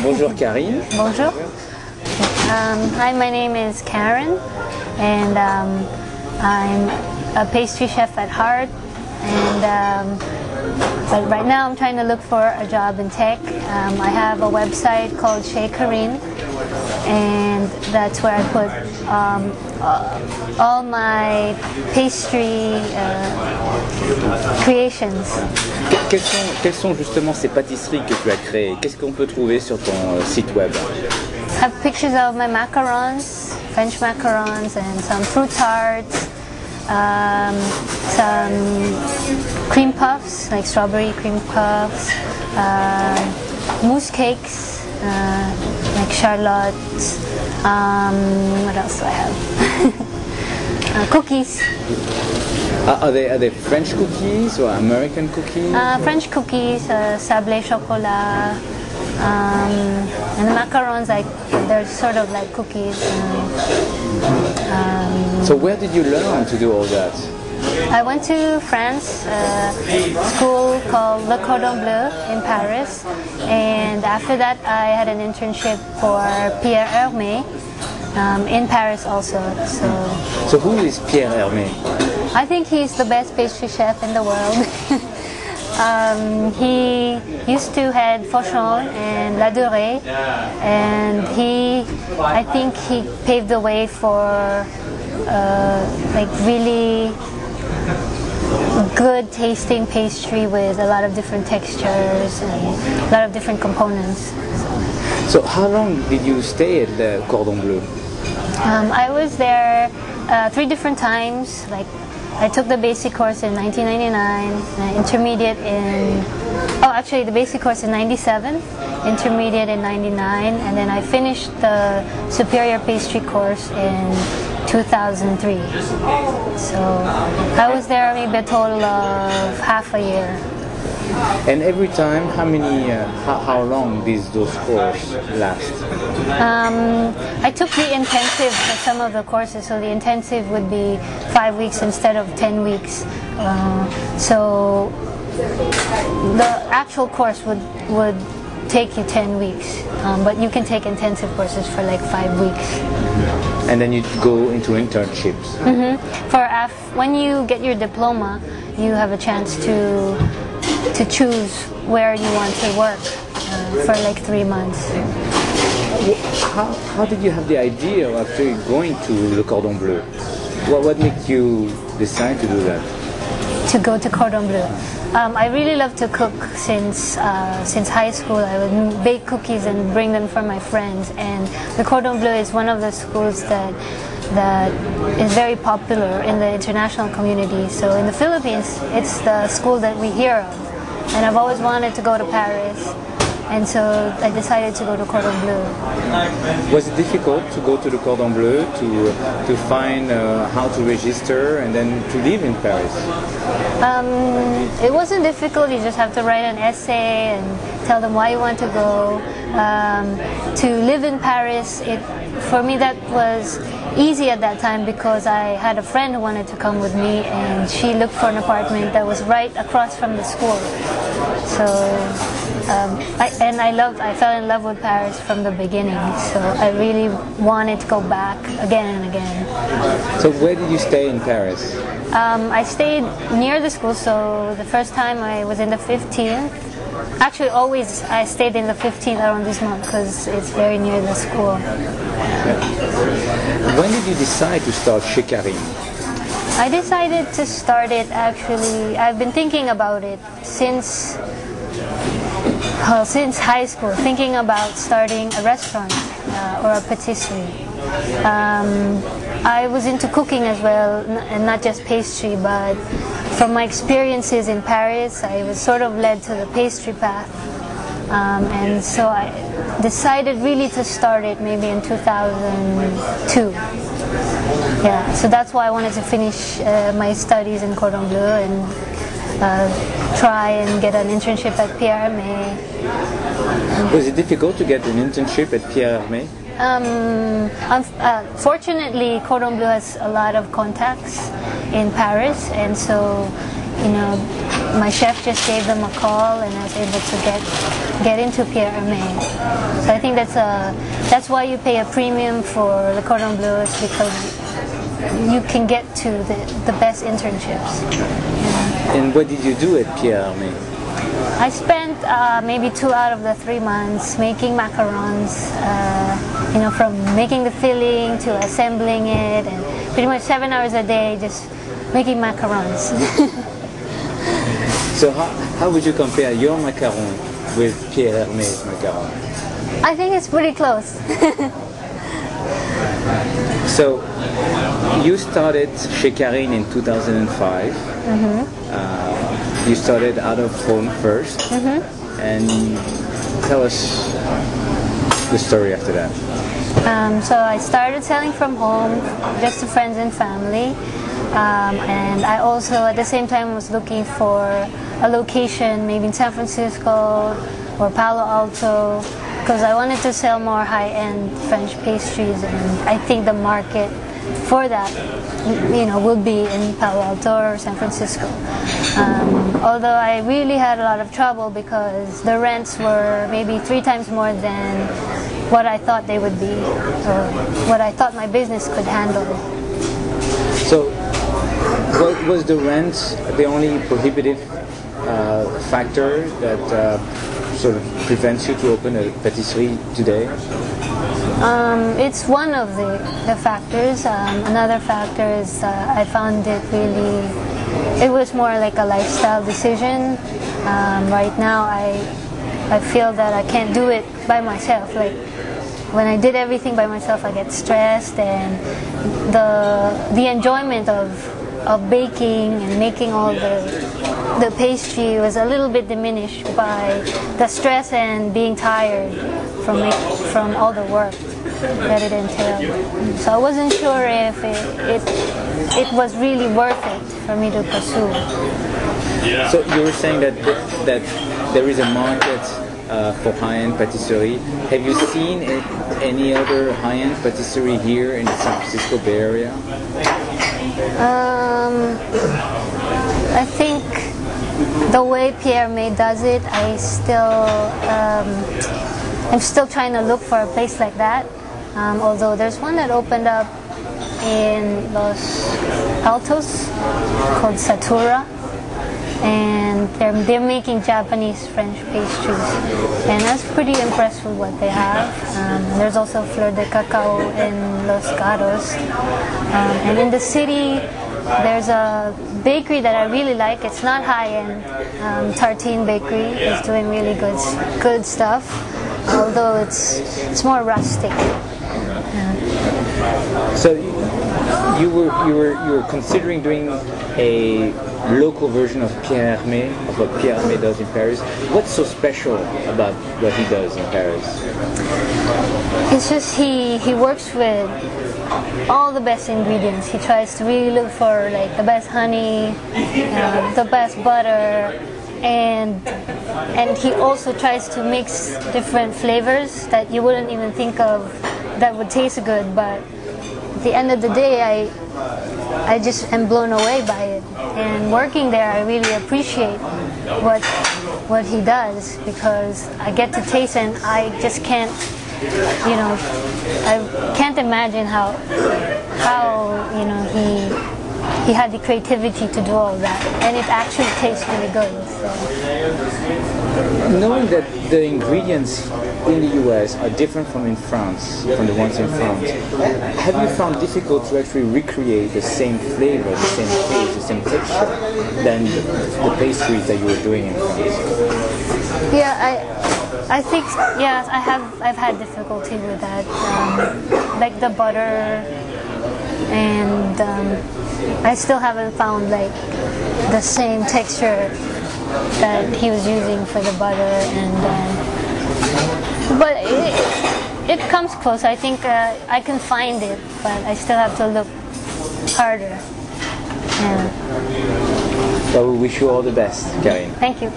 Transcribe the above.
Bonjour Karine. Bonjour. Hi, my name is Karine, and I'm a pastry chef at heart. And but right now I'm trying to look for a job in tech. I have a website called Chez, and that's where I put all my pastry creations. Quelles sont justement ces pâtisseries que tu as créées? Qu'est-ce qu'on peut trouver sur ton site web? I have pictures of my macarons, French macarons, and some fruit tarts, some cream puffs, like strawberry cream puffs, mousse cakes, like Charlotte. What else do I have? Cookies. Are they French cookies or American cookies? French cookies, sablé chocolat, and the macarons, they're sort of like cookies. So where did you learn to do all that? I went to France, a school called Le Cordon Bleu in Paris, and after that I had an internship for Pierre Hermé in Paris also. So who is Pierre Hermé? I think he's the best pastry chef in the world. He used to head Fauchon and La Durée, and I think he paved the way for like really good tasting pastry with a lot of different textures and a lot of different components. So how long did you stay at the Cordon Bleu? I was there 3 different times. Like, I took the basic course in 1999, intermediate in, actually the basic course in 97, intermediate in 99, and then I finished the superior pastry course in 2003. So I was there maybe a total of half a year. And every time, how long those courses last? I took the intensive for some of the courses, so the intensive would be 5 weeks instead of 10 weeks. So the actual course would take you 10 weeks, but you can take intensive courses for like 5 weeks. And then you go into internships. When you get your diploma, you have a chance to choose where you want to work for like 3 months. How did you have the idea of actually going to Le Cordon Bleu? What made you decide to do that? To go to Cordon Bleu. I really love to cook since high school. I would bake cookies and bring them for my friends. And the Cordon Bleu is one of the schools that is very popular in the international community. So in the Philippines, it's the school that we hear of. And I've always wanted to go to Paris. And so I decided to go to Cordon Bleu. Was it difficult to go to the Cordon Bleu to find how to register and then to live in Paris? It wasn't difficult. You just have to write an essay and tell them why you want to go. To live in Paris, for me that was easy at that time because I had a friend who wanted to come with me, and she looked for an apartment that was right across from the school. So I fell in love with Paris from the beginning, so I really wanted to go back again and again. So where did you stay in Paris? I stayed near the school, so the first time I was in the 15th. Actually, always I stayed in the 15th arrondissement because it's very near the school. When did you decide to start Chez Karine? I decided to start it, actually, I've been thinking about it since high school, thinking about starting a restaurant or a patisserie. I was into cooking as well, and not just pastry, but from my experiences in Paris, I was sort of led to the pastry path. And so I decided really to start it maybe in 2002. Yeah, so that's why I wanted to finish my studies in Cordon Bleu and try and get an internship at Pierre Hermé. Was it difficult to get an internship at Pierre Hermé? Fortunately, Cordon Bleu has a lot of contacts in Paris, and so, you know, my chef just gave them a call, and I was able to get into Pierre Hermé. So I think that's why you pay a premium for the cordon bleu, is because you can get to the best internships. Yeah. And what did you do at Pierre Hermé? I spent maybe 2 out of the 3 months making macarons, from making the filling to assembling it, and pretty much 7 hours a day just making macarons. So how would you compare your macaron with Pierre Hermé's macaron? I think it's pretty close. So you started Chez Karine in 2005. You started out of home first, and tell us the story after that. So I started selling from home, just to friends and family, and I also at the same time was looking for a location, maybe in San Francisco or Palo Alto, because I wanted to sell more high-end French pastries, and I think the market for that, will be in Palo Alto or San Francisco. Although I really had a lot of trouble because the rents were maybe 3 times more than what I thought they would be, or what I thought my business could handle. So, was the rent the only prohibitive factor that sort of prevents you to open a patisserie today? It's one of the factors. Another factor is I found it was more like a lifestyle decision. Right now I feel that I can't do it by myself. Like when I did everything by myself, I get stressed, and the enjoyment of baking and making all the pastry was a little bit diminished by the stress and being tired from all the work that it entailed. So I wasn't sure if it was really worth it for me to pursue. So you were saying that there is a market for high-end patisserie. Have you seen any other high-end patisserie here in the San Francisco Bay Area? I think the way Pierre Hermé does it, I'm still trying to look for a place like that. Although there's one that opened up in Los Altos called Satura, and they're making Japanese French pastries, and I was pretty impressed with what they have. There's also Fleur de Cacao in Los Gatos, and in the city there's a bakery that I really like. It's not high-end. Tartine Bakery is doing really good stuff, although it's more rustic. So you were considering doing a local version of Pierre Hermé, of what Pierre Hermé does in Paris. What's so special about what he does in Paris? It's just he works with all the best ingredients. He tries to really look for like the best honey, the best butter, and he also tries to mix different flavors that you wouldn't even think of that would taste good, but at the end of the day I just am blown away by it. And working there, I really appreciate what he does, because I get to taste, and I just can't, I can't imagine how he had the creativity to do all that, and it actually tastes really good. So. Knowing that the ingredients in the US are different from the ones in France, have you found difficult to actually recreate the same flavor, the same taste, the same texture than the pastries that you were doing in France? Yeah, I think yes, I've had difficulty with that, like the butter, and I still haven't found like the same texture that he was using for the butter, but it comes close. I think I can find it, but I still have to look harder. Yeah. Well, we wish you all the best, Karine. Thank you.